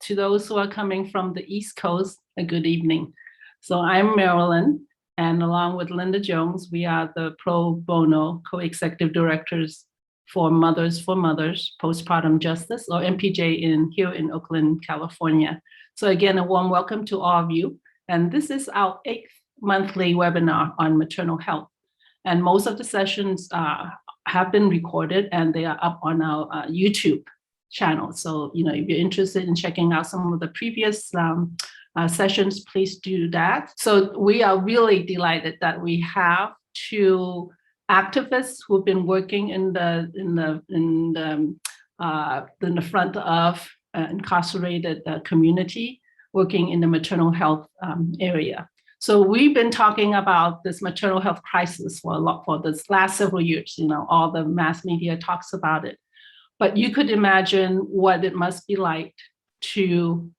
to those who are coming from the East Coast, a good evening. So I'm Marilyn, and along with Linda Jones, we are the pro bono co-executive directors for Mothers for Mothers, Postpartum Justice, or MPJ here in Oakland, California. So again, a warm welcome to all of you. And this is our 8th monthly webinar on maternal health. And most of the sessions have been recorded and they are up on our YouTube channel. So, if you're interested in checking out some of the previous sessions, please do that. So we are really delighted that we have two activists who've been working in the front of incarcerated community, working in the maternal health area. So we've been talking about this maternal health crisis for this last several years. All the mass media talks about it. But you could imagine what it must be like to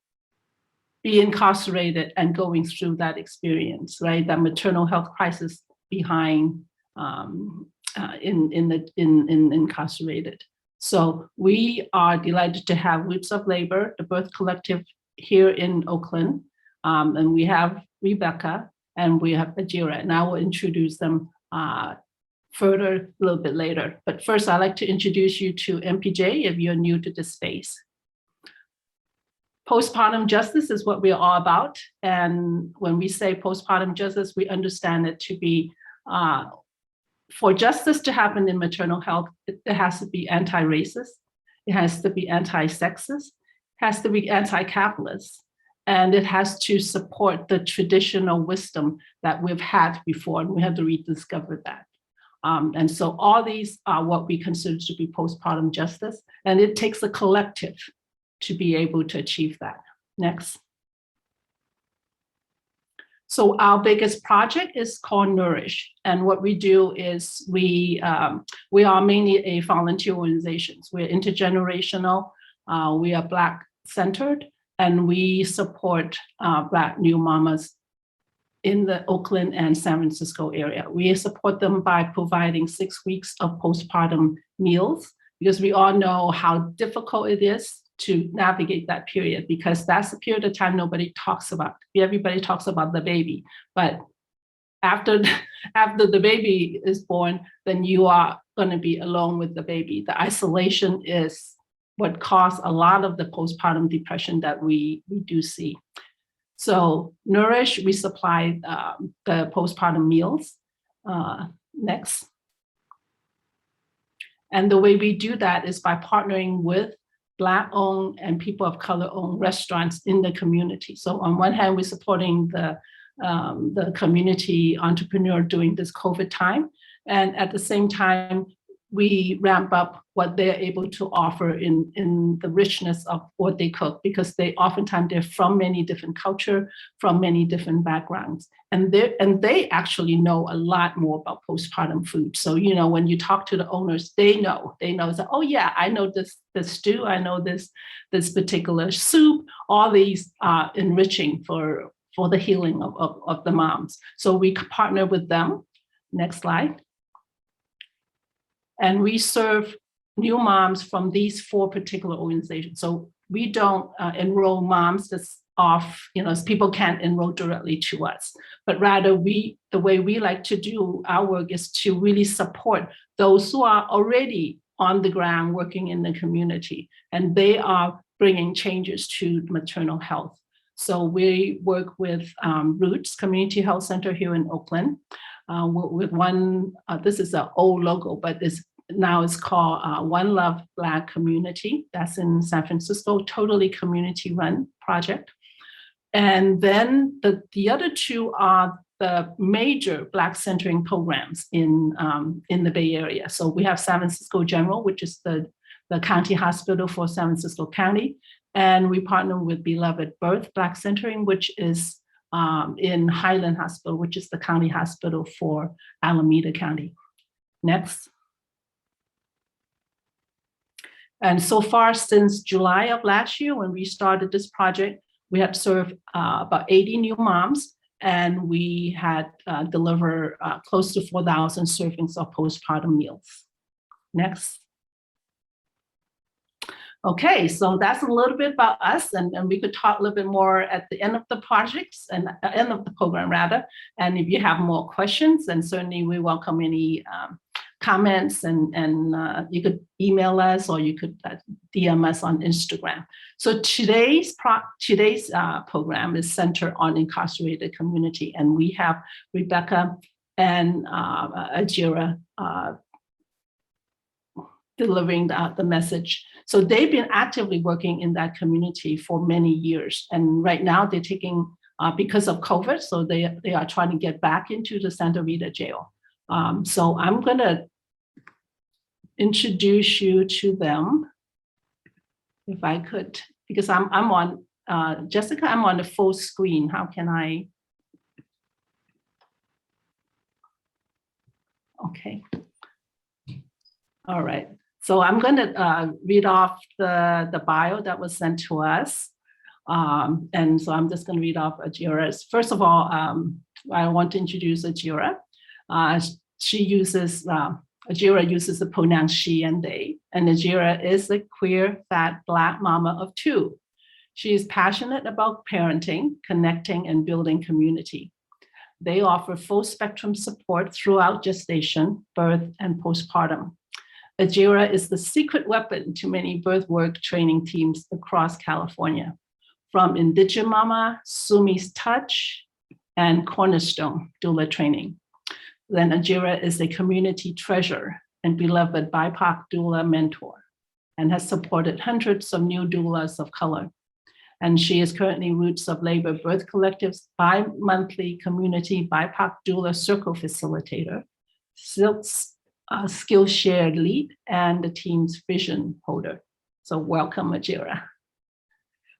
be incarcerated and going through that experience, right? That maternal health crisis behind incarcerated. So we are delighted to have Roots of Labor, the Birth Collective here in Oakland, and we have Rebecca and we have Ajira, and I will introduce them further a little bit later. But first, I'd like to introduce you to MPJ if you're new to this space. Postpartum justice is what we're all about. And when we say postpartum justice, we understand it to be, for justice to happen in maternal health, it has to be anti-racist, it has to be anti-sexist, it has to be anti-capitalist, and it has to support the traditional wisdom that we've had before, and we have to rediscover that. And so all these are what we consider to be postpartum justice, and it takes a collective to be able to achieve that. Next. So our biggest project is called Nourish, and what we do is we are mainly a volunteer organization. We're intergenerational, we are Black-centered, and we support Black new mamas in the Oakland and San Francisco area. We support them by providing 6 weeks of postpartum meals, because we all know how difficult it is to navigate that period, because that's the period of time nobody talks about. Everybody talks about the baby, but after the baby is born, then you are going to be alone with the baby. The isolation is what caused a lot of the postpartum depression that we do see. So Nourish, we supply the postpartum meals. Next. And the way we do that is by partnering with Black-owned and people of color-owned restaurants in the community. So on one hand, we're supporting the community entrepreneur during this COVID time. And at the same time, we ramp up what they're able to offer in the richness of what they cook, because oftentimes they're from many different cultures, from many different backgrounds. And they actually know a lot more about postpartum food. So, when you talk to the owners, they know that, oh yeah, I know this stew, I know this particular soup, all these are enriching for the healing of the moms. So we partner with them. Next slide. And we serve new moms from these 4 particular organizations. So we don't enroll moms that's off, people can't enroll directly to us, but rather the way we like to do our work is to really support those who are already on the ground working in the community, and they are bringing changes to maternal health. So we work with Roots Community Health Center here in Oakland, with one, this is an old logo, but now it's called One Love Black Community. That's in San Francisco, totally community-run project. And then the other 2 are the major Black centering programs in the Bay Area. So we have San Francisco General, which is the county hospital for San Francisco County. And we partner with Beloved Birth Black Centering, which is in Highland Hospital, which is the county hospital for Alameda County. Next. And so far, since July of last year, when we started this project, we had served about 80 new moms, and we had delivered close to 4,000 servings of postpartum meals. Next. Okay, so that's a little bit about us, and we could talk a little bit more at the end of the projects and end of the program rather. And if you have more questions, then certainly we welcome any comments, and you could email us or you could DM us on Instagram. So today's program is centered on incarcerated community, and we have Rebecca and Ajira delivering the message. So they've been actively working in that community for many years. And right now they're taking, because of COVID, so they are trying to get back into the Santa Rita Jail. So I'm gonna introduce you to them, if I could, because I'm on, Jessica, I'm on the full screen. How can I? Okay. All right. So I'm going to read off the bio that was sent to us. And so I'm just going to read off Ajira's. First of all, I want to introduce Ajira. Ajira uses the pronouns she and they. And Ajira is a queer, fat, Black mama of two. She is passionate about parenting, connecting, and building community. They offer full spectrum support throughout gestation, birth, and postpartum. Ajira is the secret weapon to many birth work training teams across California, from Indigimama, Sumi's Touch, and Cornerstone doula training. Then Ajira is a community treasure and beloved BIPOC doula mentor, and has supported hundreds of new doulas of color. And she is currently Roots of Labor Birth Collective's bi-monthly community BIPOC doula circle facilitator, Silk's Skillshare lead, and the team's vision holder. So welcome, Ajira.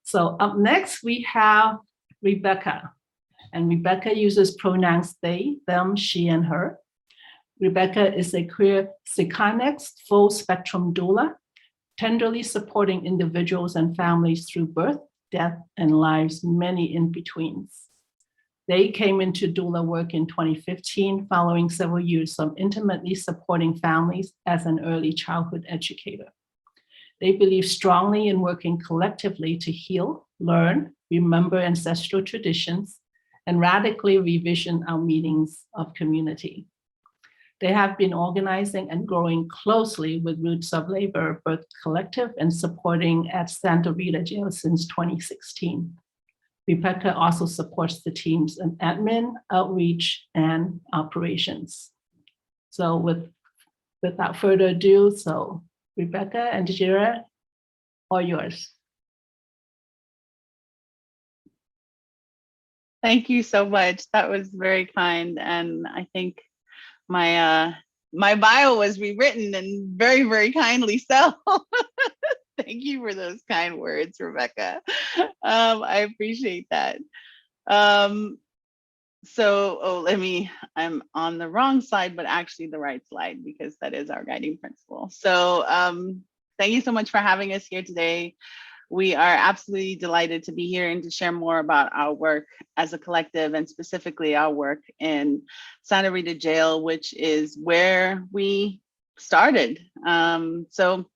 So up next, we have Rebecca. And Rebecca uses pronouns they, them, she, and her. Rebecca is a queer Chicanx full spectrum doula, tenderly supporting individuals and families through birth, death, and lives many in-betweens. They came into doula work in 2015, following several years of intimately supporting families as an early childhood educator. They believe strongly in working collectively to heal, learn, remember ancestral traditions, and radically revision our meanings of community. They have been organizing and growing closely with Roots of Labor Birth Collective and supporting at Santa Rita Jail since 2016. Rebecca also supports the teams in admin, outreach, and operations. So without further ado, so Rebecca and Ajira, all yours. Thank you so much. That was very kind. And I think my bio was rewritten, and very, very kindly so. Thank you for those kind words, Rebecca. I appreciate that. I'm on the wrong slide, but actually the right slide, because that is our guiding principle. So thank you so much for having us here today. We are absolutely delighted to be here and to share more about our work as a collective, and specifically our work in Santa Rita Jail, which is where we started. So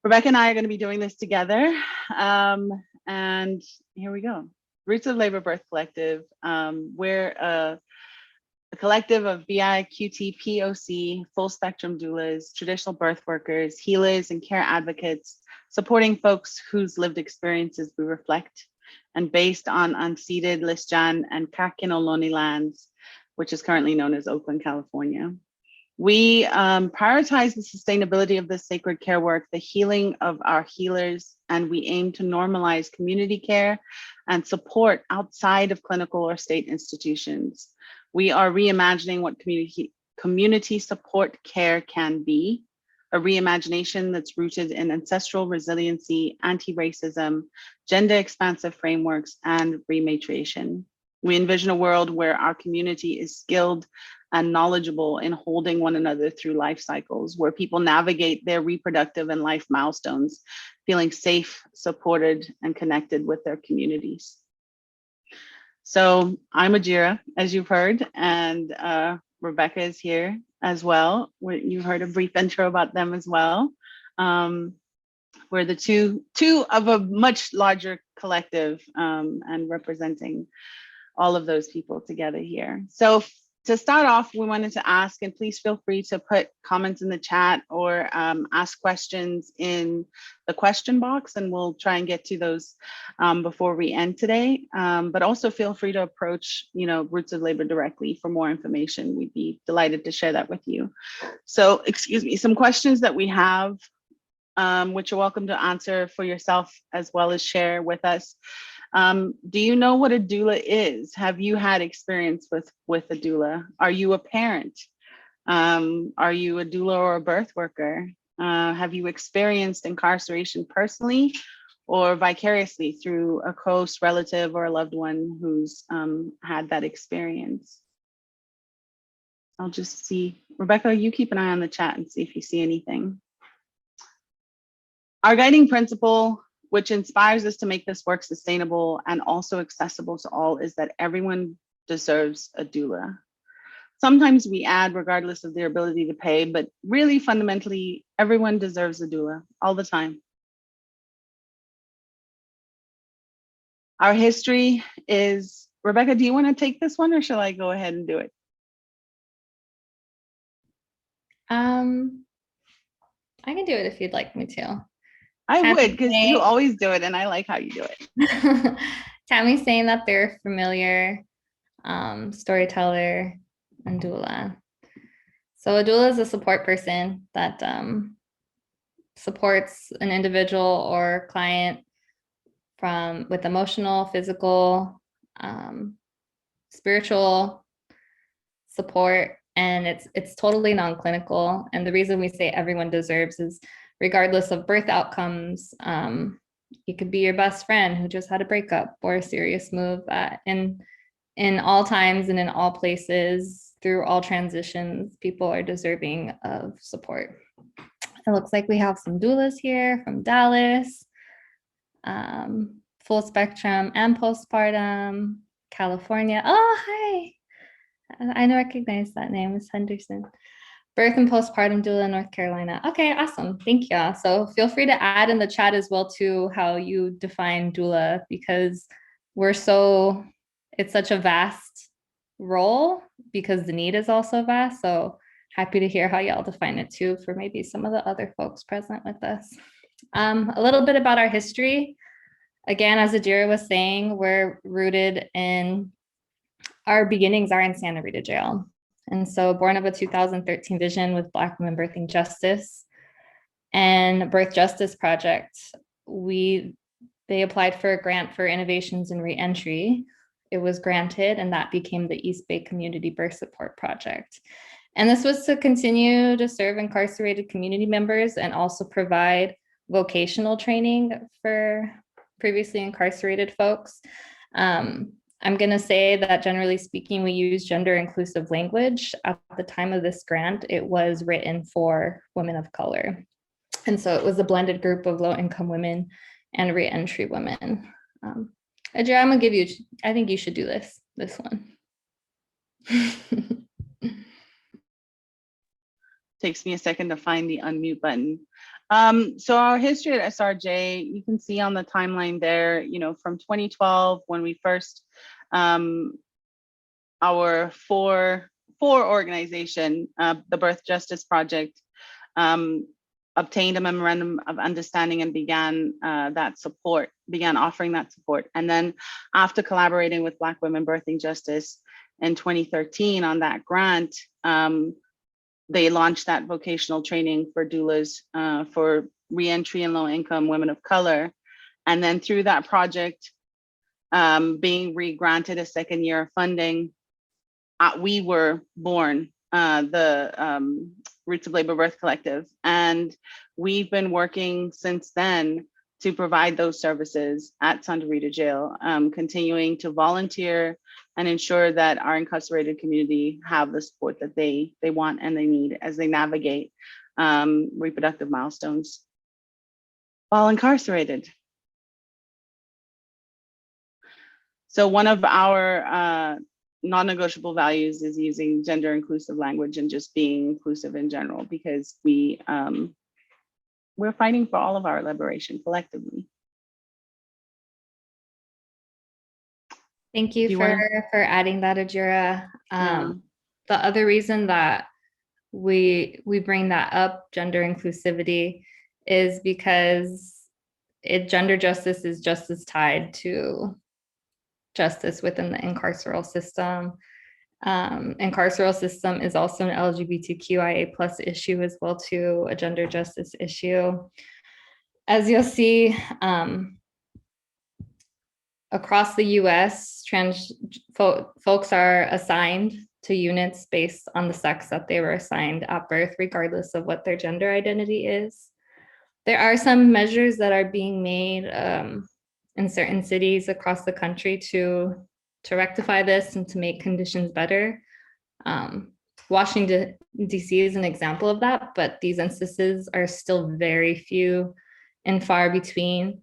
Rebecca and I are going to be doing this together. And here we go. Roots of Labor Birth Collective. We're a collective of BI, QT, POC, full spectrum doulas, traditional birth workers, healers, and care advocates, supporting folks whose lived experiences we reflect, and based on unceded Lisjan and Kakinoloni lands, which is currently known as Oakland, California. We prioritize the sustainability of this sacred care work, the healing of our healers, and we aim to normalize community care and support outside of clinical or state institutions. We are reimagining what community support care can be, a reimagination that's rooted in ancestral resiliency, anti-racism, gender expansive frameworks, and rematriation. We envision a world where our community is skilled and knowledgeable in holding one another through life cycles, where people navigate their reproductive and life milestones, feeling safe, supported, and connected with their communities. So I'm Ajira, as you've heard, and Rebecca is here as well. You've heard a brief intro about them as well. We're the two of a much larger collective, and representing all of those people together here. So to start off, we wanted to ask, and please feel free to put comments in the chat or ask questions in the question box, and we'll try and get to those before we end today. But also feel free to approach, Roots of Labor directly for more information. We'd be delighted to share that with you. So, excuse me, some questions that we have, which you're welcome to answer for yourself as well as share with us. Do you know what a doula is? Have you had experience with a doula? Are you a parent? Are you a doula or a birth worker? Have you experienced incarceration personally or vicariously through a close relative or a loved one who's had that experience? I'll just see. Rebecca, you keep an eye on the chat and see if you see anything. Our guiding principle, which inspires us to make this work sustainable and also accessible to all, is that everyone deserves a doula. Sometimes we add regardless of their ability to pay, but really fundamentally, everyone deserves a doula all the time. Our history is, Rebecca, do you want to take this one or shall I go ahead and do it? I can do it if you'd like me to. I would, because you always do it and I like how you do it. Tammy's saying that they're familiar storyteller and doula. So a doula is a support person that supports an individual or client with emotional, physical, spiritual support, and it's totally non-clinical. And the reason we say everyone deserves is regardless of birth outcomes, it could be your best friend who just had a breakup or a serious move. In all times and in all places, through all transitions, people are deserving of support. It looks like we have some doulas here from Dallas, full spectrum and postpartum, California. Oh, hi. I recognize that name, Ms. Henderson. Birth and postpartum doula, North Carolina. Okay, awesome. Thank you. So feel free to add in the chat as well to how you define doula, because it's such a vast role because the need is also vast. So happy to hear how y'all define it too for maybe some of the other folks present with us. A little bit about our history. Again, as Ajira was saying, we're rooted in, our beginnings are in Santa Rita Jail. And so born of a 2013 vision with Black women birthing justice and Birth Justice Project, they applied for a grant for innovations in reentry. It was granted, and that became the East Bay Community Birth Support Project. And this was to continue to serve incarcerated community members and also provide vocational training for previously incarcerated folks. I'm going to say that generally speaking, we use gender inclusive language. At the time of this grant, it was written for women of color. And so it was a blended group of low income women and reentry women. Ajira, I'm going to give you, I think you should do this one. Takes me a second to find the unmute button. So our history at SRJ, you can see on the timeline there, from 2012, when we first, our four organization, the Birth Justice Project, obtained a memorandum of understanding and began offering that support. And then after collaborating with Black Women Birthing Justice in 2013 on that grant, they launched that vocational training for doulas for reentry and low-income women of color. And then through that project, being re-granted a second year of funding, we were born, the Roots of Labor Birth Collective. And we've been working since then to provide those services at Santa Rita Jail, continuing to volunteer and ensure that our incarcerated community have the support that they want and they need as they navigate reproductive milestones while incarcerated. So one of our non-negotiable values is using gender inclusive language and just being inclusive in general, because we we're fighting for all of our liberation collectively. Thank you Do you for adding that, Ajira. Yeah. The other reason that we bring that up, gender inclusivity, is because gender justice is just as tied to justice within the incarceral system. Incarceral system is also an LGBTQIA plus issue as well too, a gender justice issue. As you'll see, across the US, trans folks are assigned to units based on the sex that they were assigned at birth, regardless of what their gender identity is. There are some measures that are being made in certain cities across the country to rectify this and to make conditions better. Washington, DC is an example of that, but these instances are still very few and far between,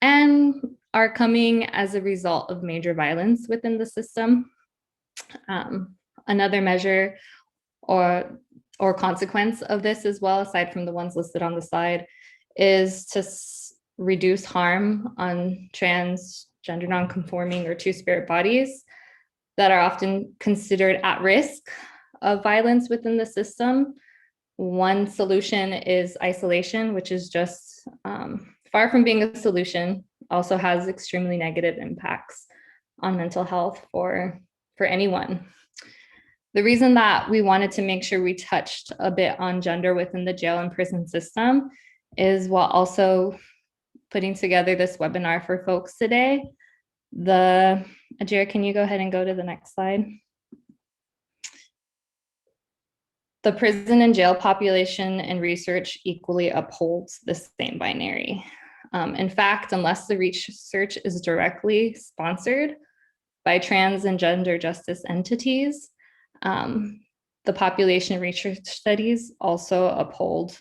and are coming as a result of major violence within the system. Another measure or consequence of this as well, aside from the ones listed on the slide, is to reduce harm on trans, gender nonconforming, or two-spirit bodies that are often considered at risk of violence within the system. One solution is isolation, which is just far from being a solution, also has extremely negative impacts on mental health for anyone. The reason that we wanted to make sure we touched a bit on gender within the jail and prison system is while also putting together this webinar for folks today. Ajira, can you go ahead and go to the next slide? The prison and jail population and research equally upholds the same binary. In fact, unless the research is directly sponsored by trans and gender justice entities, the population research studies also uphold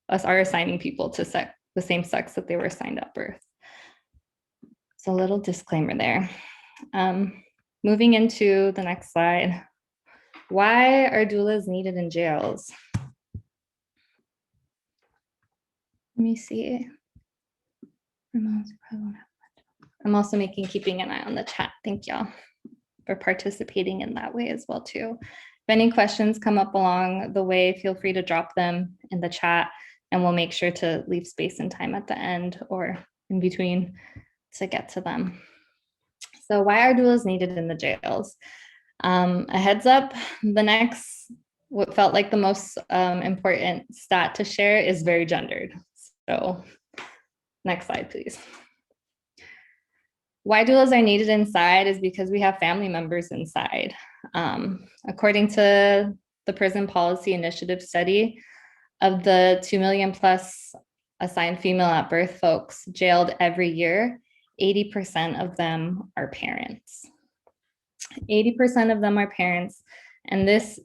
us, are assigning people to the same sex that they were assigned at birth. So a little disclaimer there. Moving into the next slide. Why are doulas needed in jails? Let me see. I'm also keeping an eye on the chat. Thank y'all for participating in that way as well too. If any questions come up along the way, feel free to drop them in the chat and we'll make sure to leave space and time at the end or in between to get to them. So why are doulas needed in the jails? A heads up, the next, what felt like the most important stat to share is very gendered. So next slide, please. Why doulas are needed inside is because we have family members inside. According to the Prison Policy Initiative study, of the 2 million plus assigned female at birth folks jailed every year, 80% of them are parents. 80% of them are parents, and this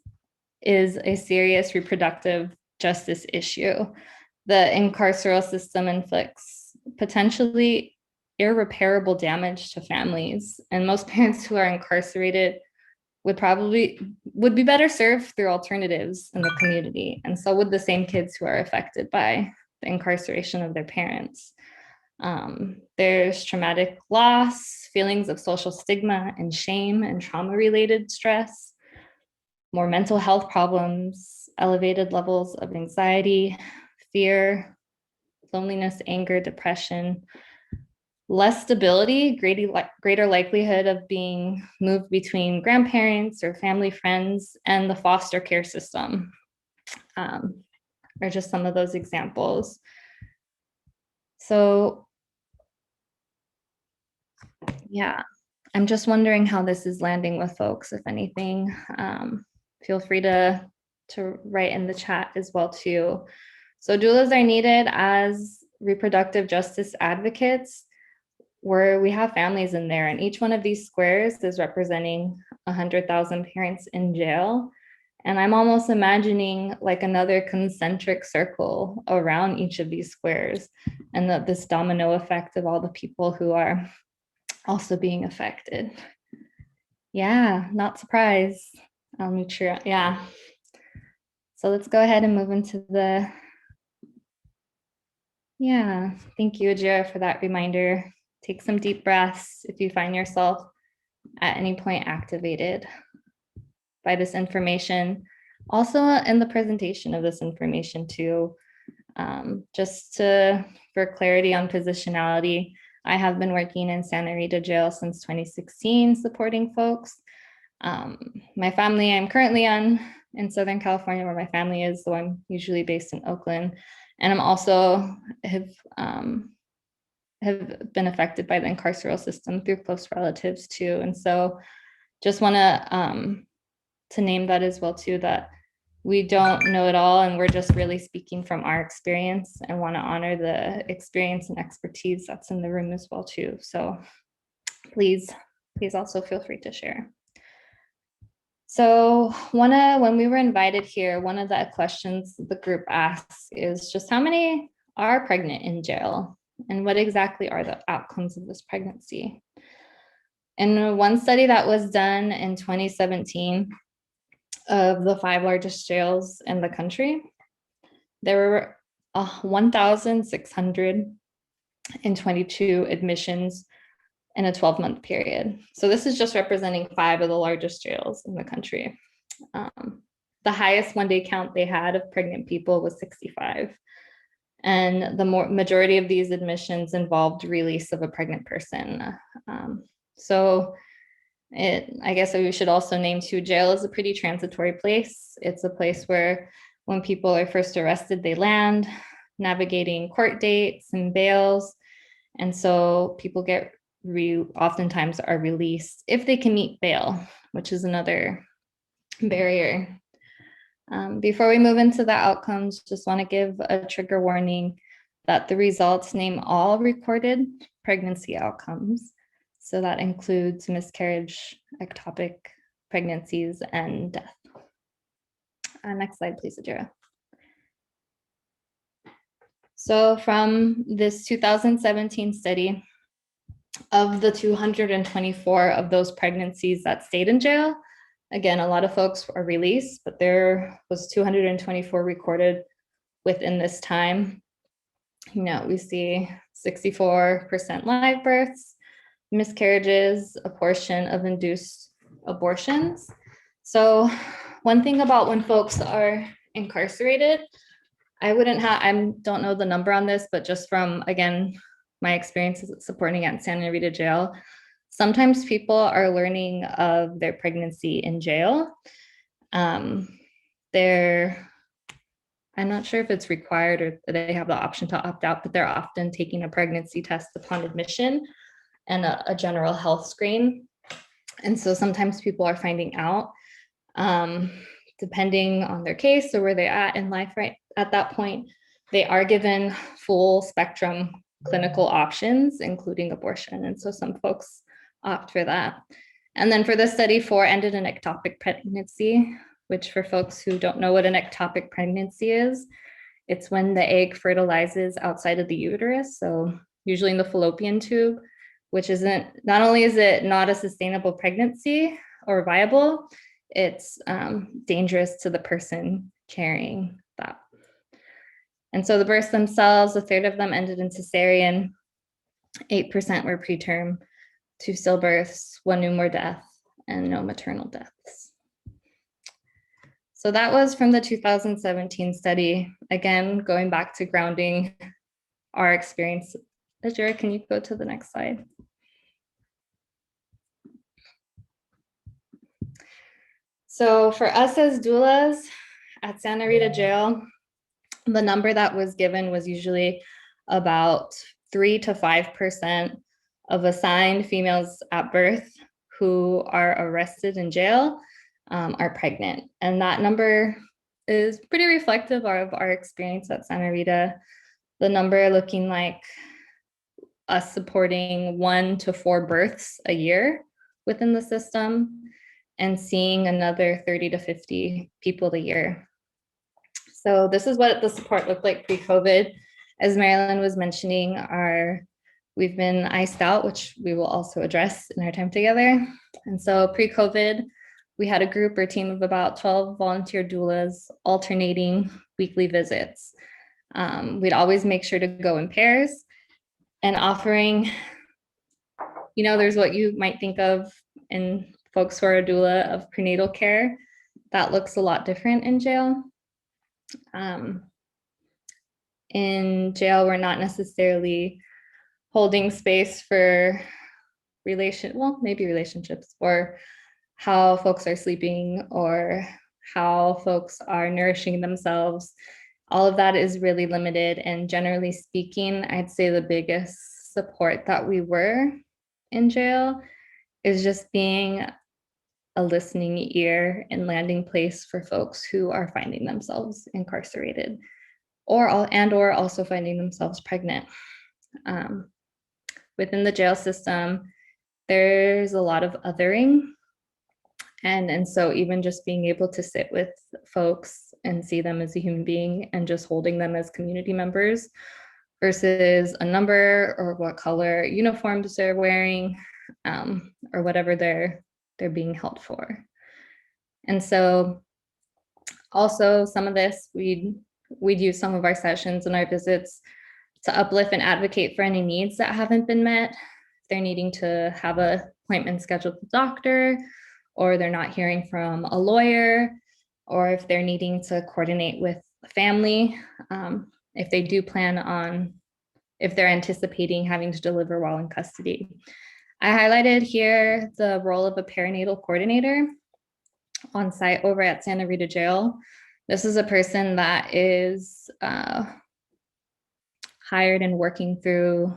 is a serious reproductive justice issue. The incarceral system inflicts potentially irreparable damage to families, and most parents who are incarcerated would be better served through alternatives in the community, and so would the same kids who are affected by the incarceration of their parents. There's traumatic loss, feelings of social stigma and shame and trauma-related stress, more mental health problems, elevated levels of anxiety, fear, loneliness, anger, depression, less stability, greater likelihood of being moved between grandparents or family friends, and the foster care system are just some of those examples. So yeah, I'm just wondering how this is landing with folks, if anything. Feel free to write in the chat as well too. So doulas are needed as reproductive justice advocates, where we have families in there, and each one of these squares is representing 100,000 parents in jail. And I'm almost imagining like another concentric circle around each of these squares, and this domino effect of all the people who are also being affected. Yeah, not surprised. I'll make sure, yeah. So let's go ahead and move into the, Yeah, thank you, Ajira, for that reminder. Take some deep breaths if you find yourself at any point activated by this information. Also in the presentation of this information too, for clarity on positionality, I have been working in Santa Rita Jail since 2016, supporting folks. My family, I'm currently in Southern California, where my family is, so I'm usually based in Oakland. And I'm also have been affected by the incarceral system through close relatives too. And so just want to name that as well too, that we don't know it all, and we're just really speaking from our experience, and want to honor the experience and expertise that's in the room as well too. So please also feel free to share. So when we were invited here, one of the questions the group asks is just how many are pregnant in jail, and what exactly are the outcomes of this pregnancy? In one study that was done in 2017 of the 5 largest jails in the country, there were 1,622 admissions in a 12-month period. So this is just representing 5 of the largest jails in the country. The highest one-day count they had of pregnant people was 65. And the majority of these admissions involved release of a pregnant person. I guess we should also name too, jail is a pretty transitory place. It's a place where when people are first arrested, they land, navigating court dates and bails. And so people oftentimes are released if they can meet bail, which is another barrier. Before we move into the outcomes, just want to give a trigger warning that the results name all recorded pregnancy outcomes. So that includes miscarriage, ectopic pregnancies, and death. Next slide, please, Ajira. So from this 2017 study, of the 224 of those pregnancies that stayed in jail, again, a lot of folks are released, but there was 224 recorded within this time. We see 64% live births, miscarriages, a portion of induced abortions. So one thing about when folks are incarcerated, I don't know the number on this, but just from, again, my experiences supporting at Santa Rita Jail, sometimes people are learning of their pregnancy in jail. I'm not sure if it's required or they have the option to opt out, but they're often taking a pregnancy test upon admission and a general health screen. And so sometimes people are finding out, depending on their case or where they're at in life right at that point, they are given full spectrum clinical options, including abortion. And so some folks opt for that. And then for the study, 4 ended in ectopic pregnancy, which for folks who don't know what an ectopic pregnancy is, it's when the egg fertilizes outside of the uterus. So usually in the fallopian tube, which not only is it not a sustainable pregnancy or viable, it's dangerous to the person carrying that. And so the births themselves, 1/3 of them ended in cesarean, 8% were preterm, 2 stillbirths, 1 newborn death, and no maternal deaths. So that was from the 2017 study. Again, going back to grounding our experience. Ajira, can you go to the next slide? So for us as doulas at Santa Rita Jail, the number that was given was usually about 3 to 5% of assigned females at birth who are arrested in jail are pregnant. And that number is pretty reflective of our experience at Santa Rita. The number looking like us supporting 1 to 4 births a year within the system and seeing another 30 to 50 people a year. So this is what the support looked like pre-COVID. As Marilyn was mentioning, we've been iced out, which we will also address in our time together. And so pre-COVID, we had a group or team of about 12 volunteer doulas alternating weekly visits. We'd always make sure to go in pairs and offering, there's what you might think of in folks who are a doula of prenatal care. That looks a lot different in jail. In jail, we're not necessarily holding space for maybe relationships, or how folks are sleeping, or how folks are nourishing themselves. All of that is really limited. And generally speaking, I'd say the biggest support that we were in jail is just being a listening ear and landing place for folks who are finding themselves incarcerated, or also finding themselves pregnant. Within the jail system, there's a lot of othering. And so even just being able to sit with folks and see them as a human being and just holding them as community members versus a number or what color uniforms they're wearing, or whatever they're being held for. And so also some of this, we'd use some of our sessions and our visits to uplift and advocate for any needs that haven't been met. If they're needing to have an appointment scheduled with a doctor, or they're not hearing from a lawyer, or if they're needing to coordinate with a family, if they do if they're anticipating having to deliver while in custody. I highlighted here the role of a perinatal coordinator on site over at Santa Rita Jail. This is a person that is hired and working through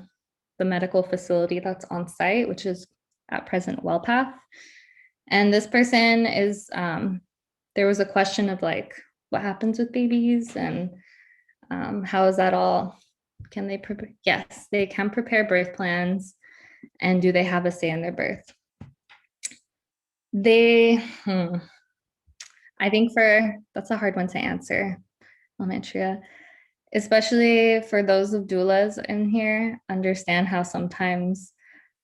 the medical facility that's on site, which is at present WellPath. And this person is, there was a question of like, what happens with babies, and how is that all, can they prepare? Yes, they can prepare birth plans. And do they have a say in their birth? I think that's a hard one to answer, Almatria, especially for those of doulas in here, understand how sometimes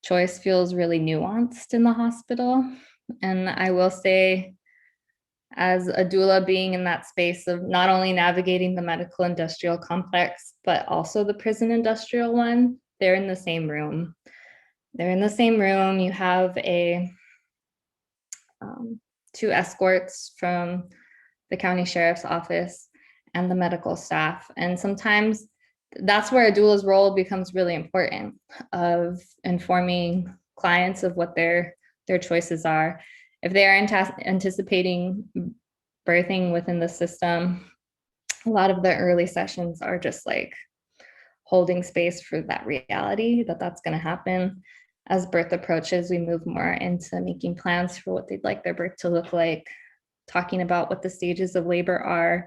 choice feels really nuanced in the hospital. And I will say, as a doula being in that space of not only navigating the medical industrial complex, but also the prison industrial one, they're in the same room. They're in the same room. You have two escorts from the county sheriff's office and the medical staff. And sometimes that's where a doula's role becomes really important, of informing clients of what their choices are. If they are anticipating birthing within the system, a lot of the early sessions are just like holding space for that reality that that's going to happen. As birth approaches, we move more into making plans for what they'd like their birth to look like, talking about what the stages of labor are,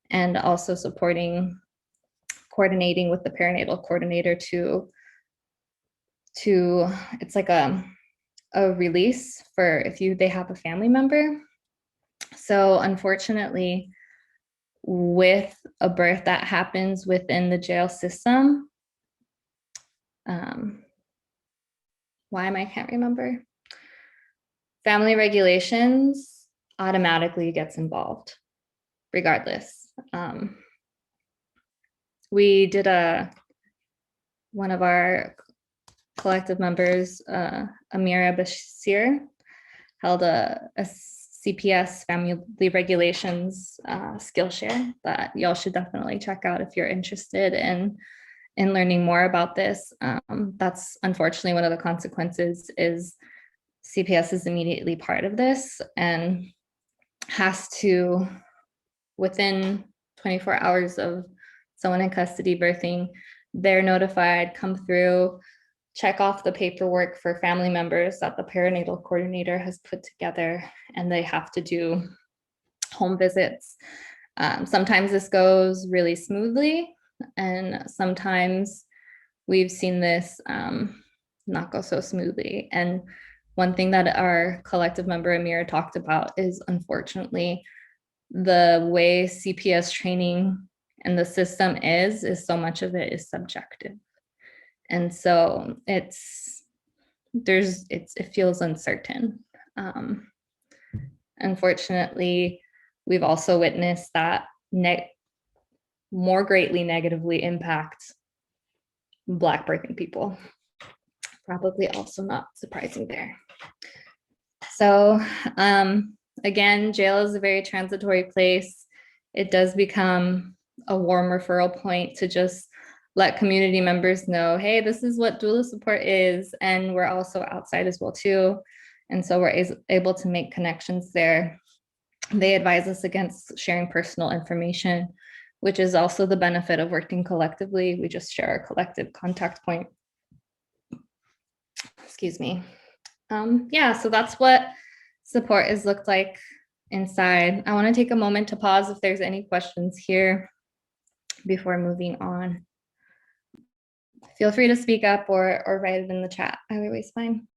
and also coordinating with the perinatal coordinator to it's like a release for if they have a family member. So unfortunately, with a birth that happens within the jail system, can't remember. Family regulations automatically gets involved, regardless. We did one of our collective members, Amira Bashir, held a CPS family regulations Skillshare that y'all should definitely check out if you're interested in learning more about this. That's unfortunately one of the consequences is CPS is immediately part of this and has to, within 24 hours of someone in custody birthing, they're notified, come through, check off the paperwork for family members that the perinatal coordinator has put together, and they have to do home visits. Sometimes this goes really smoothly, and sometimes we've seen this not go so smoothly. And one thing that our collective member Amira talked about is, unfortunately, the way CPS training and the system is so much of it is subjective. And so it feels uncertain. Unfortunately, we've also witnessed that more greatly negatively impact Black birthing people. Probably also not surprising there. So again, jail is a very transitory place. It does become a warm referral point to just let community members know, hey, this is what doula support is. And we're also outside as well too. And so we're able to make connections there. They advise us against sharing personal information, which is also the benefit of working collectively. We just share a collective contact point. Excuse me. Yeah, so that's what support has looked like inside. I want to take a moment to pause if there's any questions here before moving on. Feel free to speak up or write it in the chat. Either way is fine.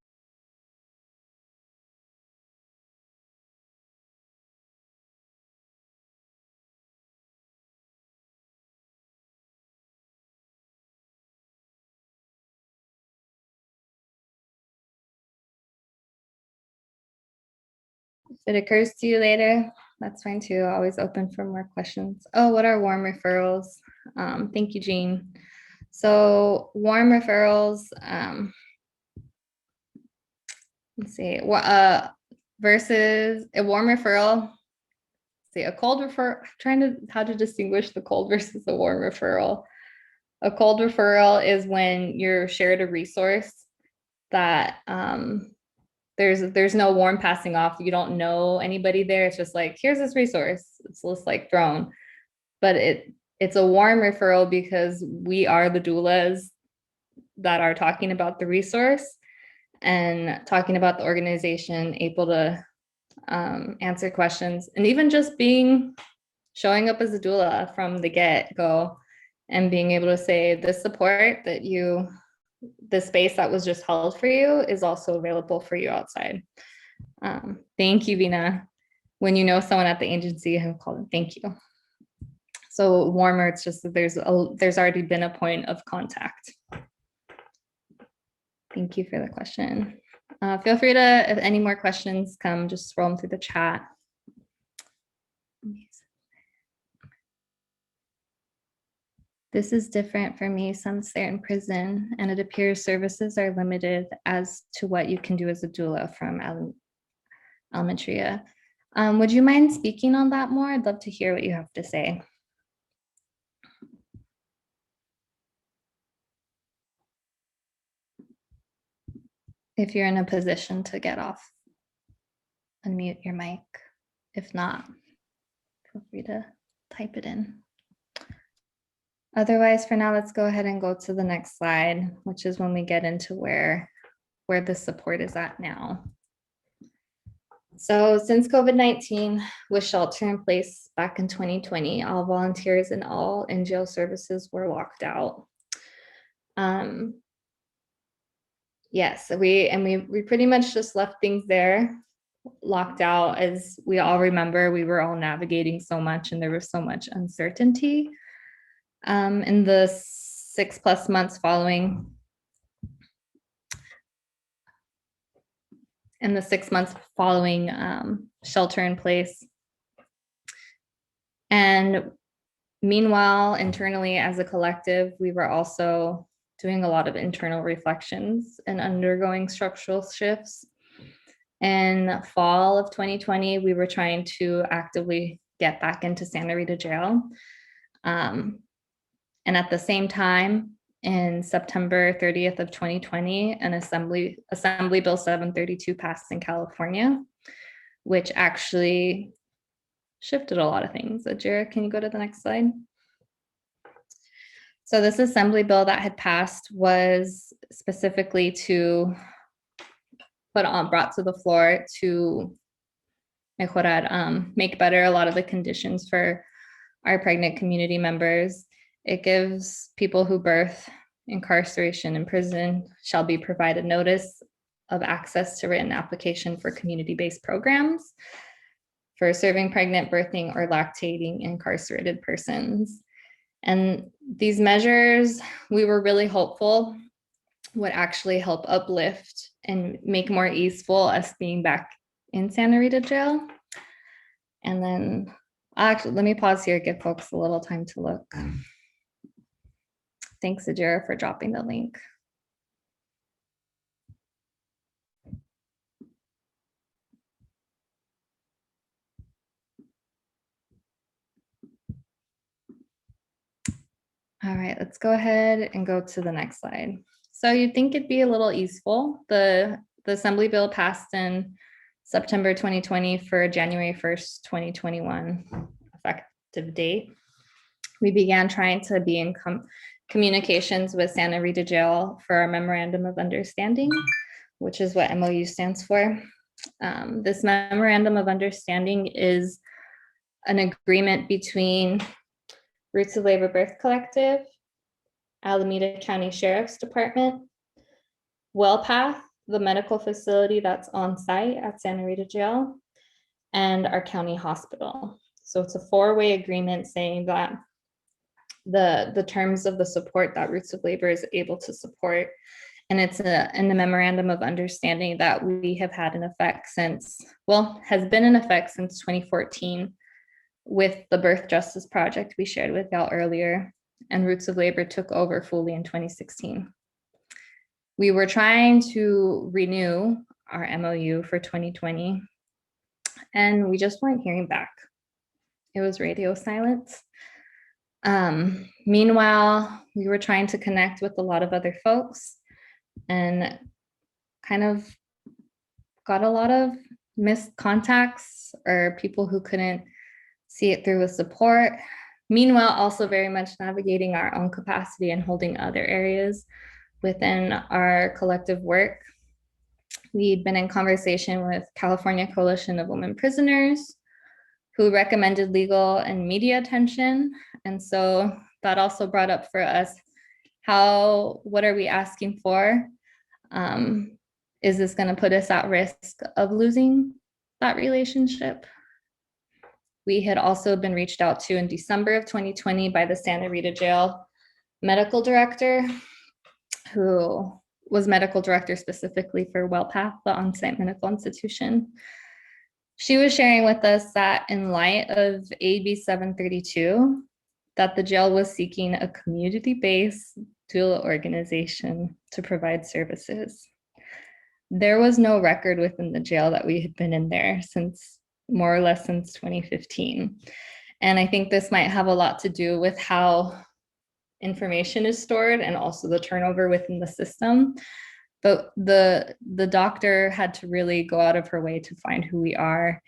If it occurs to you later, that's fine too. Always open for more questions. Oh, what are warm referrals? Thank you, Jean. So warm referrals, let's see, versus a warm referral. See, a cold referral, trying to how to distinguish the cold versus the warm referral. A cold referral is when you're shared a resource that there's no warm passing off. You don't know anybody there. It's just like, here's this resource. It's just like thrown. But it's a warm referral because we are the doulas that are talking about the resource and talking about the organization, able to answer questions, and even just showing up as a doula from the get-go and being able to say the support that the space that was just held for you is also available for you outside. Thank you, Vina. When you know someone at the agency, have called them, thank you. So warmer, it's just that there's already been a point of contact. Thank you for the question. Feel free to, if any more questions come, just scroll them through the chat. This is different for me since they're in prison, and it appears services are limited as to what you can do as a doula from Almatria. Would you mind speaking on that more? I'd love to hear what you have to say. If you're in a position to get off, unmute your mic. If not, feel free to type it in. Otherwise, for now, let's go ahead and go to the next slide, which is when we get into where the support is at now. So since COVID-19, with shelter in place back in 2020, all volunteers and all in-jail services were locked out. Yes, we pretty much just left things there, locked out. As we all remember, we were all navigating so much and there was so much uncertainty. In the 6+ months following, shelter in place. And meanwhile, internally as a collective, we were also doing a lot of internal reflections and undergoing structural shifts. In fall of 2020, we were trying to actively get back into Santa Rita Jail. And at the same time, in September 30th of 2020, an Assembly Bill 732 passed in California, which actually shifted a lot of things. Ajira, can you go to the next slide? So this Assembly bill that had passed was specifically to brought to the floor to make better a lot of the conditions for our pregnant community members. It gives people who birth incarceration in prison shall be provided notice of access to written application for community-based programs for serving pregnant, birthing, or lactating incarcerated persons. And these measures, we were really hopeful would actually help uplift and make more easeful us being back in Santa Rita Jail. And then Actually, let me pause here, give folks a little time to look. Thanks, Ajira, for dropping the link. All right, let's go ahead and go to the next slide. So you'd think it'd be a little easeful. The Assembly bill passed in September 2020 for January 1st, 2021 effective date. We began trying to be in communications with Santa Rita Jail for our memorandum of understanding, which is what MOU stands for. This memorandum of understanding is an agreement between Roots of Labor Birth Collective, Alameda County Sheriff's Department, WellPath, the medical facility that's on site at Santa Rita Jail, and our county hospital. So it's a four-way agreement saying that the terms of the support that Roots of Labor is able to support. And it's in the memorandum of understanding that we have had in effect since, well, has been in effect since 2014 with the Birth Justice Project we shared with y'all earlier, and Roots of Labor took over fully in 2016. We were trying to renew our MOU for 2020, and we just weren't hearing back. It was radio silence. Meanwhile, we were trying to connect with a lot of other folks and kind of got a lot of missed contacts or people who couldn't see it through with support. Meanwhile, also very much navigating our own capacity and holding other areas within our collective work. We'd been in conversation with California Coalition of Women Prisoners, who recommended legal and media attention. And so that also brought up for us, what are we asking for? Is this gonna put us at risk of losing that relationship? We had also been reached out to in December of 2020 by the Santa Rita Jail medical director, who was medical director specifically for WellPath, the on-site medical institution. She was sharing with us that in light of AB 732, that the jail was seeking a community-based doula organization to provide services. There was no record within the jail that we had been in there since more or less since 2015. And I think this might have a lot to do with how information is stored and also the turnover within the system. But the doctor had to really go out of her way to find who we are.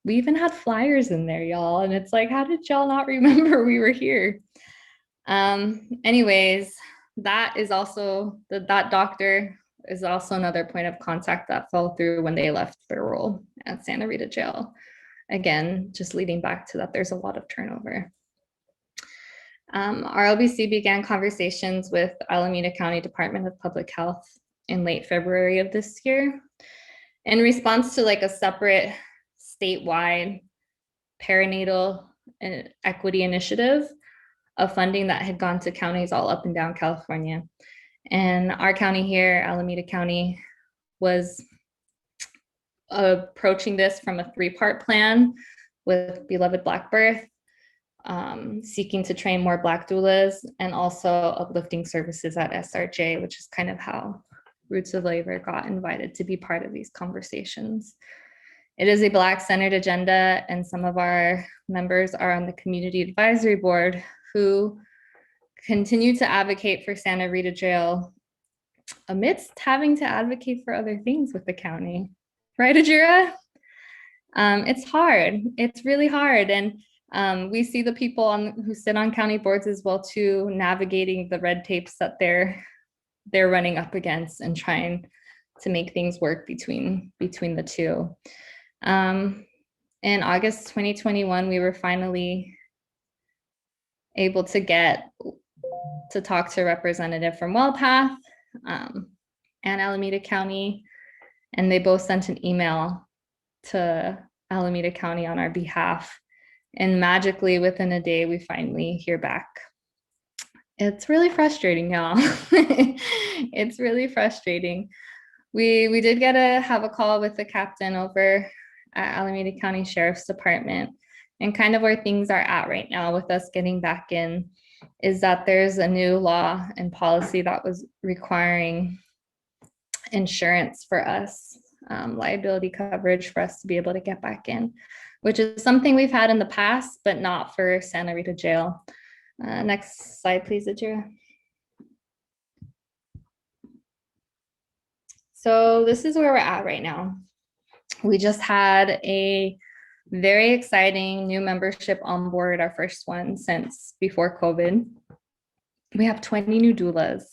We even had flyers in there, y'all. And it's like, how did y'all not remember we were here? Anyways, that is also, that doctor is also another point of contact that fell through when they left their role at Santa Rita Jail. Again, just leading back to that there's a lot of turnover. Our LBC began conversations with Alameda County Department of Public Health in late February of this year in response to like a separate statewide perinatal and equity initiative of funding that had gone to counties all up and down California. And our county here, Alameda County, was approaching this from a three-part plan with Beloved Black Birth, seeking to train more Black doulas, and also uplifting services at SRJ, which is kind of how Roots of Labor got invited to be part of these conversations. It is a Black-centered agenda, and some of our members are on the Community Advisory Board who continue to advocate for Santa Rita Jail amidst having to advocate for other things with the county. Right, Ajira? It's hard. It's really hard. And we see the people who sit on county boards as well too, navigating the red tapes that they're running up against and trying to make things work between the two. In August 2021, we were finally able to get to talk to a representative from WellPath and Alameda County, and they both sent an email to Alameda County on our behalf. And magically within a day, we finally hear back. It's really frustrating, y'all. It's really frustrating. We did get to have a call with the captain over at Alameda County Sheriff's Department, And kind of where things are at right now with us getting back in is that there's a new law and policy that was requiring insurance for us, liability coverage for us to be able to get back in, which is something we've had in the past, but not for Santa Rita Jail. Next slide, please, Ajira. So this is where we're at right now. We just had a very exciting new membership on board, our first one since before COVID. We have 20 new doulas.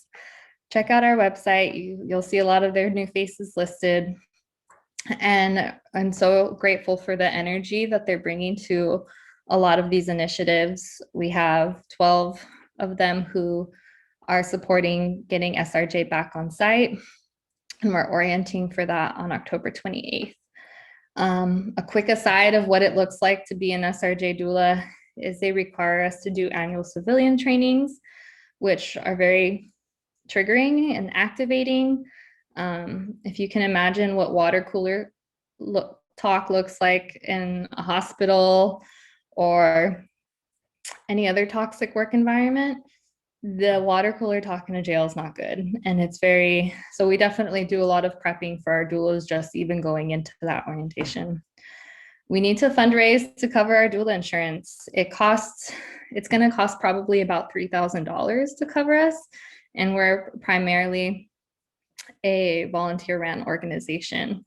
Check out our website. You'll see a lot of their new faces listed. And I'm so grateful for the energy that they're bringing to a lot of these initiatives. We have 12 of them who are supporting getting SRJ back on site. And we're orienting for that on October 28th. A quick aside of what it looks like to be an SRJ doula is they require us to do annual civilian trainings, which are very triggering and activating. If you can imagine what water cooler talk looks like in a hospital or any other toxic work environment, the water cooler talk in a jail is not good. And it's very, so we definitely do a lot of prepping for our doulas just even going into that orientation. We need to fundraise to cover our doula insurance. It's going to cost probably about $3,000 to cover us. And we're primarily a volunteer ran organization.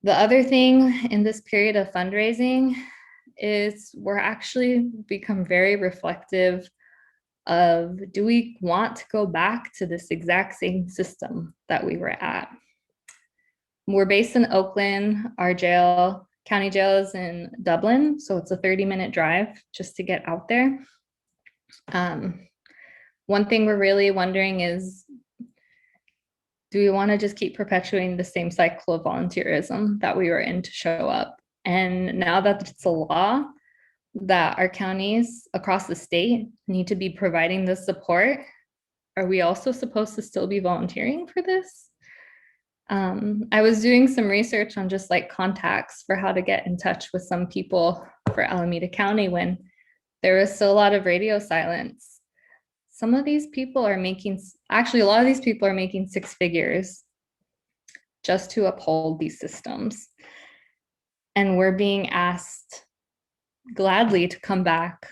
The other thing in this period of fundraising is we're actually become very reflective of, do we want to go back to this exact same system that we were at? We're based in Oakland. Our jail, county jail, is in Dublin, so it's a 30-minute drive just to get out there. One thing we're really wondering is, do we want to just keep perpetuating the same cycle of volunteerism that we were in to show up? And now that it's a law that our counties across the state need to be providing this support, are we also supposed to still be volunteering for this? I was doing some research on just like contacts for how to get in touch with some people for Alameda County when there was still a lot of radio silence. Some of these people are making, actually a lot of these people are making six figures just to uphold these systems. And we're being asked gladly to come back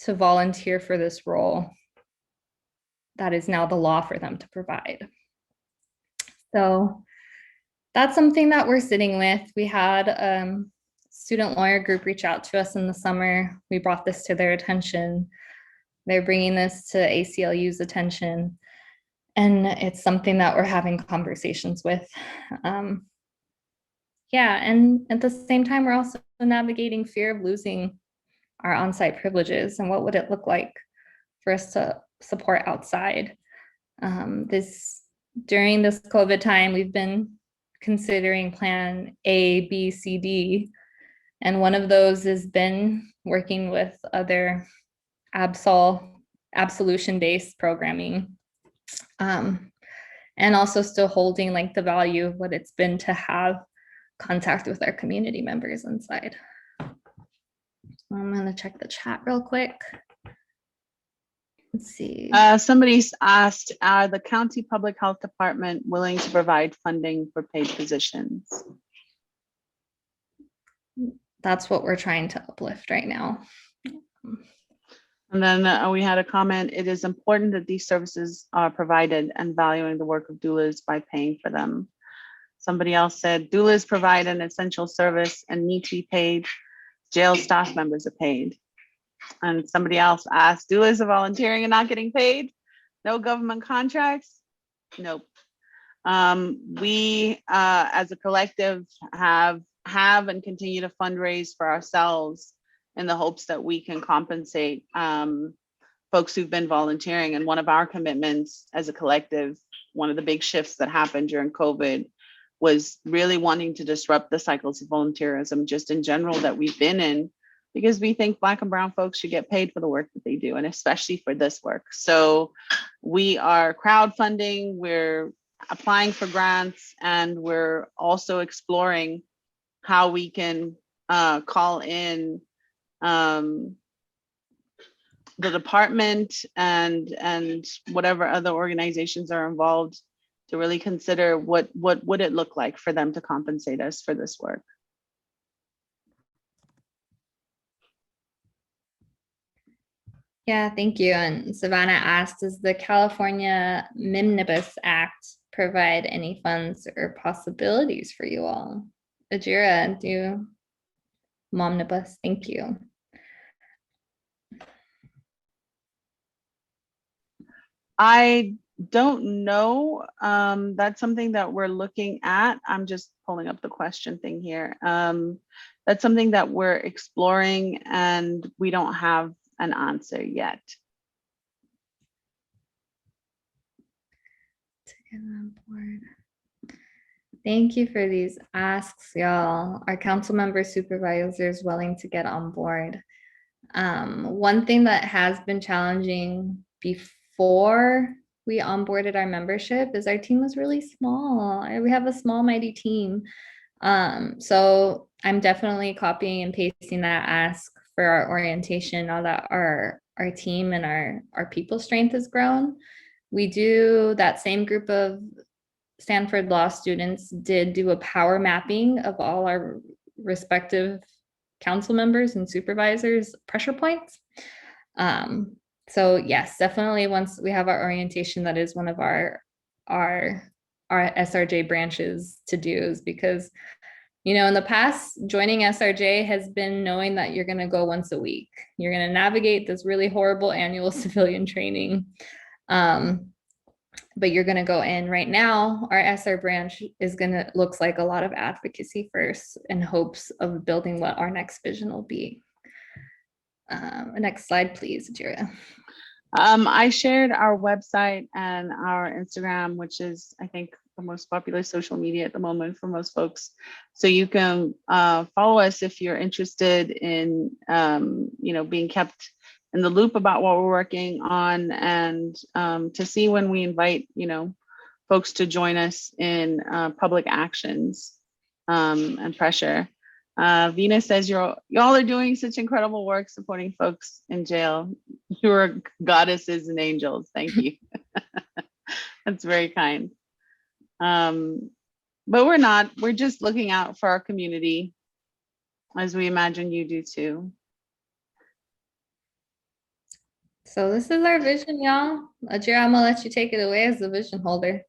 to volunteer for this role that is now the law for them to provide. So that's something that we're sitting with. We had a student lawyer group reach out to us in the summer. We brought this to their attention. They're bringing this to ACLU's attention. And it's something that we're having conversations with. Yeah, and at the same time, we're also navigating fear of losing our on-site privileges and what would it look like for us to support outside. During this COVID time, we've been considering plan A, B, C, D, and one of those has been working with other absolution-based programming, and also still holding like the value of what it's been to have contact with our community members inside. I'm gonna check the chat real quick. Let's see. Somebody's asked, are the county public health department willing to provide funding for paid positions? That's what we're trying to uplift right now. And then we had a comment, it is important that these services are provided and valuing the work of doulas by paying for them. Somebody else said, doulas provide an essential service and need to be paid. Jail staff members are paid. And somebody else asked, doulas are volunteering and not getting paid? No government contracts? Nope. We as a collective have and continue to fundraise for ourselves in the hopes that we can compensate folks who've been volunteering. And one of our commitments as a collective, one of the big shifts that happened during COVID was really wanting to disrupt the cycles of volunteerism just in general that we've been in, because we think Black and brown folks should get paid for the work that they do, and especially for this work. So we are crowdfunding, we're applying for grants, and we're also exploring how we can call in the department and whatever other organizations are involved to really consider what would it look like for them to compensate us for this work. Yeah, thank you. And Savannah asked, does the California Omnibus Act provide any funds or possibilities for you all? Ajira, do Momnibus, thank you. I don't know. That's something that we're looking at. I'm just pulling up the question thing here. That's something that we're exploring and we don't have an answer yet. To get on board. Thank you for these asks, y'all. Our council member supervisors willing to get on board. One thing that has been challenging before we onboarded our membership is our team was really small. We have a small, mighty team. So I'm definitely copying and pasting that ask for our orientation now that our team and our people strength has grown. We do, that same group of Stanford Law students did do a power mapping of all our respective council members and supervisors pressure points. So yes, definitely once we have our orientation, that is one of our SRJ branches to do, is because, you know, in the past, joining SRJ has been knowing that you're going to go once a week. You're going to navigate this really horrible annual civilian training. But you're going to go in. Right now, our SR branch is going to looks like a lot of advocacy first in hopes of building what our next vision will be. Next slide, please, Ajira. I shared our website and our Instagram, which is, I think, the most popular social media at the moment for most folks. So you can follow us if you're interested in, you know, being kept in the loop about what we're working on, and to see when we invite, you know, folks to join us in public actions and pressure. Venus says, y'all are doing such incredible work supporting folks in jail. You're goddesses and angels. Thank you. That's very kind. But we're not, we're just looking out for our community, as we imagine you do too. So this is our vision, y'all. Ajira, I'm gonna let you take it away as the vision holder.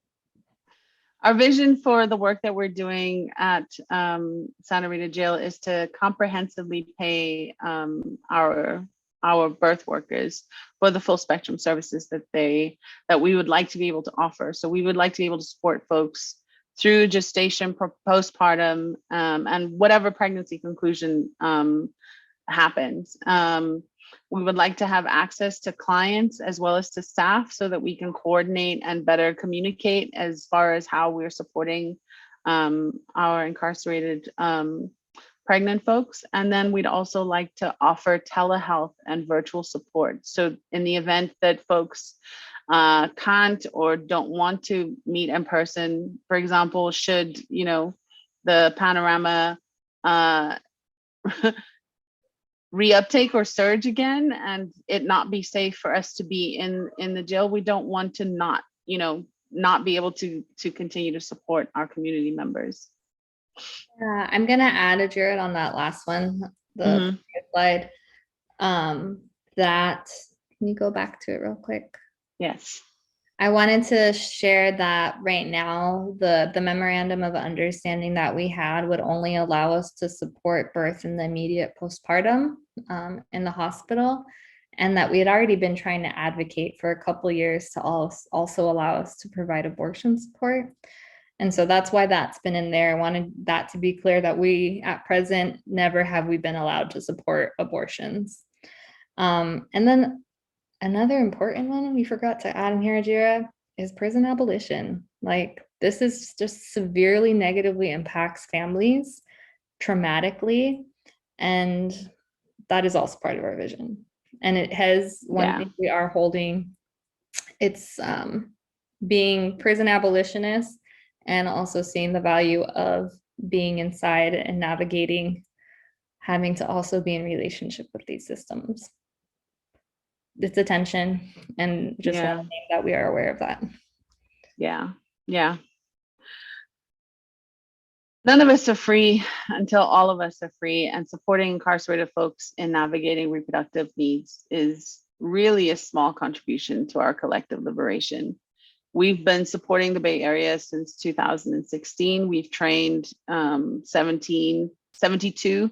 Our vision for the work that we're doing at Santa Rita Jail is to comprehensively pay our birth workers for the full spectrum services that we would like to be able to offer. So we would like to be able to support folks through gestation, postpartum, and whatever pregnancy conclusion happens. We would like to have access to clients as well as to staff so that we can coordinate and better communicate as far as how we're supporting our incarcerated pregnant folks. And then we'd also like to offer telehealth and virtual support. So in the event that folks can't or don't want to meet in person, for example, should, you know, the panorama reuptake or surge again and it not be safe for us to be in the jail, we don't want to not, you know, not be able to continue to support our community members. I'm gonna add, Ajira, on that last one, the slide. That, can you go back to it real quick? Yes. I wanted to share that right now, the memorandum of understanding that we had would only allow us to support birth in the immediate postpartum in the hospital, and that we had already been trying to advocate for a couple of years to also allow us to provide abortion support. And so that's why that's been in there. I wanted that to be clear that we at present never have we been allowed to support abortions. And then another important one we forgot to add in here, Ajira, is prison abolition. Like, this is just severely negatively impacts families traumatically, and that is also part of our vision. And it has one thing we are holding, it's being prison abolitionists and also seeing the value of being inside and navigating having to also be in relationship with these systems. It's a tension, and just Yeah. want to make that we are aware of that. Yeah. Yeah. None of us are free until all of us are free, and supporting incarcerated folks in navigating reproductive needs is really a small contribution to our collective liberation. We've been supporting the Bay Area since 2016. We've trained 72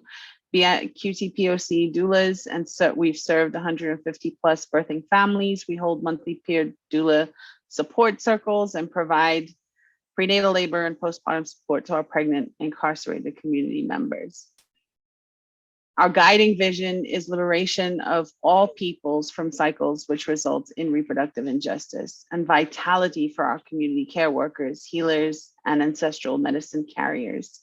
QTPOC doulas, and so we've served 150 plus birthing families. We hold monthly peer doula support circles and provide prenatal labor and postpartum support to our pregnant incarcerated community members. Our guiding vision is liberation of all peoples from cycles which results in reproductive injustice, and vitality for our community care workers, healers, and ancestral medicine carriers.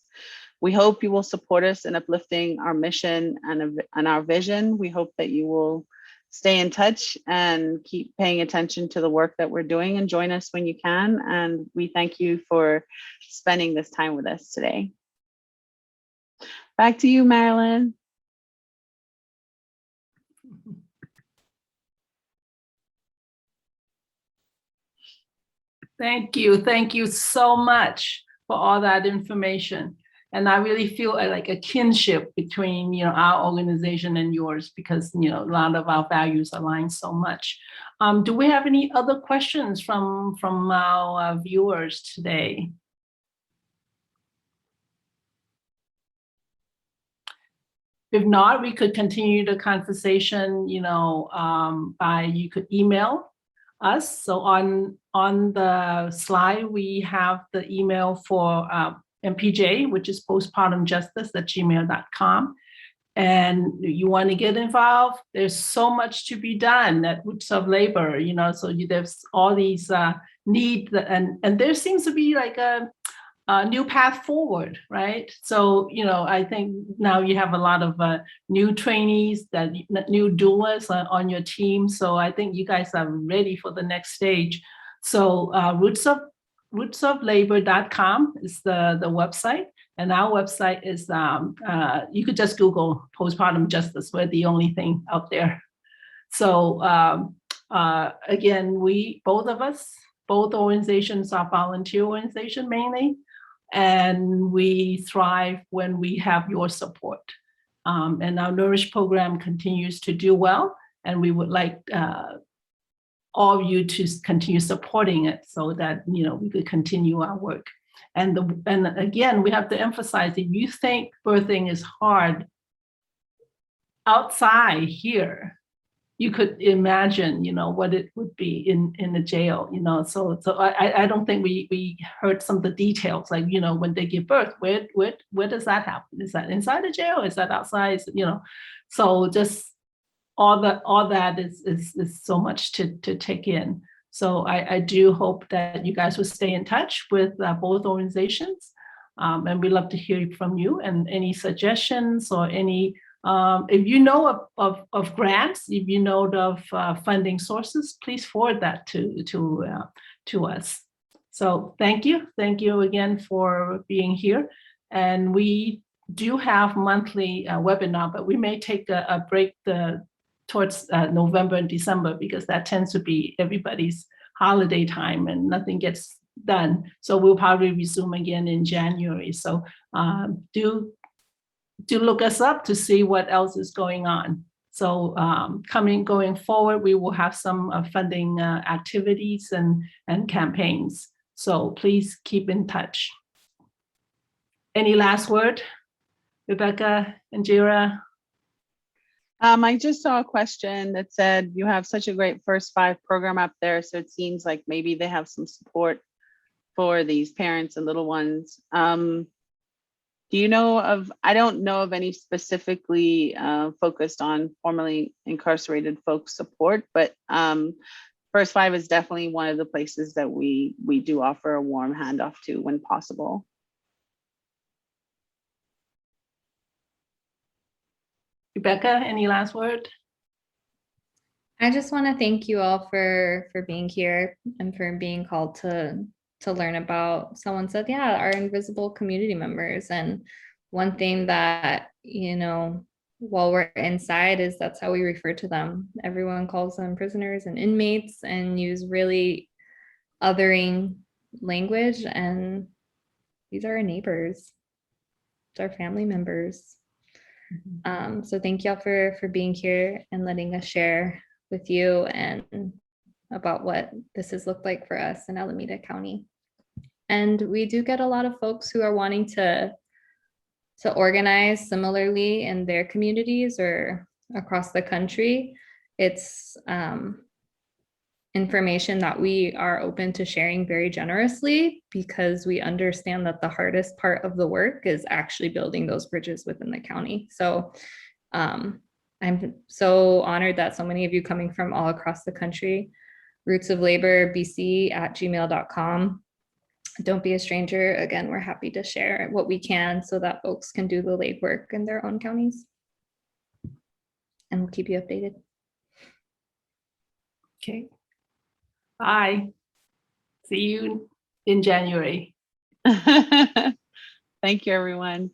We hope you will support us in uplifting our mission and our vision. We hope that you will stay in touch and keep paying attention to the work that we're doing, and join us when you can. And we thank you for spending this time with us today. Back to you, Marilyn. Thank you. Thank you so much for all that information. And I really feel like a kinship between, our organization and yours, because, a lot of our values align so much. Do we have any other questions from our viewers today? If not, we could continue the conversation, you could email us. So on the slide, we have the email for MPJ, which is postpartumjustice@gmail.com. And you want to get involved, there's so much to be done at Roots of Labor, so there's all these needs, and there seems to be like a new path forward, right? So, I think now you have a lot of new trainees, new doulas on your team. So I think you guys are ready for the next stage. So rootsoflabor.com is the website. And our website is, you could just Google postpartum justice. We're the only thing out there. So again, both organizations are volunteer organization mainly. And we thrive when we have your support. And our Nourish program continues to do well. And we would like all of you to continue supporting it so that, we could continue our work. And again, we have to emphasize, if you think birthing is hard outside here, you could imagine, what it would be in the jail, So I don't think we heard some of the details, like, when they give birth, where does that happen? Is that inside the jail? Is that outside? So just all that is so much to take in. So I do hope that you guys will stay in touch with both organizations, and we'd love to hear from you and any suggestions or any. If you know of grants, if you know of funding sources, please forward that to us. So thank you again for being here. And we do have monthly webinar, but we may take a break towards November and December, because that tends to be everybody's holiday time and nothing gets done. So we'll probably resume again in January. So do look us up to see what else is going on. So going forward, we will have some funding activities and campaigns. So please keep in touch. Any last word, Rebecca and Ajira? I just saw a question that said, you have such a great First Five program up there, so it seems like maybe they have some support for these parents and little ones. Do you know of, I don't know of any specifically focused on formerly incarcerated folks support, but First Five is definitely one of the places that we do offer a warm handoff to when possible. Rebecca, any last word? I just want to thank you all for being here and for being called to learn about. Someone said, yeah, our invisible community members, and one thing that, while we're inside is that's how we refer to them. Everyone calls them prisoners and inmates and use really othering language. And these are our neighbors, it's our family members. So thank y'all for being here and letting us share with you and about what this has looked like for us in Alameda County. And we do get a lot of folks who are wanting to organize similarly in their communities or across the country. It's information that we are open to sharing very generously, because we understand that the hardest part of the work is actually building those bridges within the county. So I'm so honored that so many of you coming from all across the country. rootsoflaborbc@gmail.com. Don't be a stranger. Again, we're happy to share what we can so that folks can do the legwork in their own counties. And we'll keep you updated. Okay. Bye. See you in January. Thank you, everyone.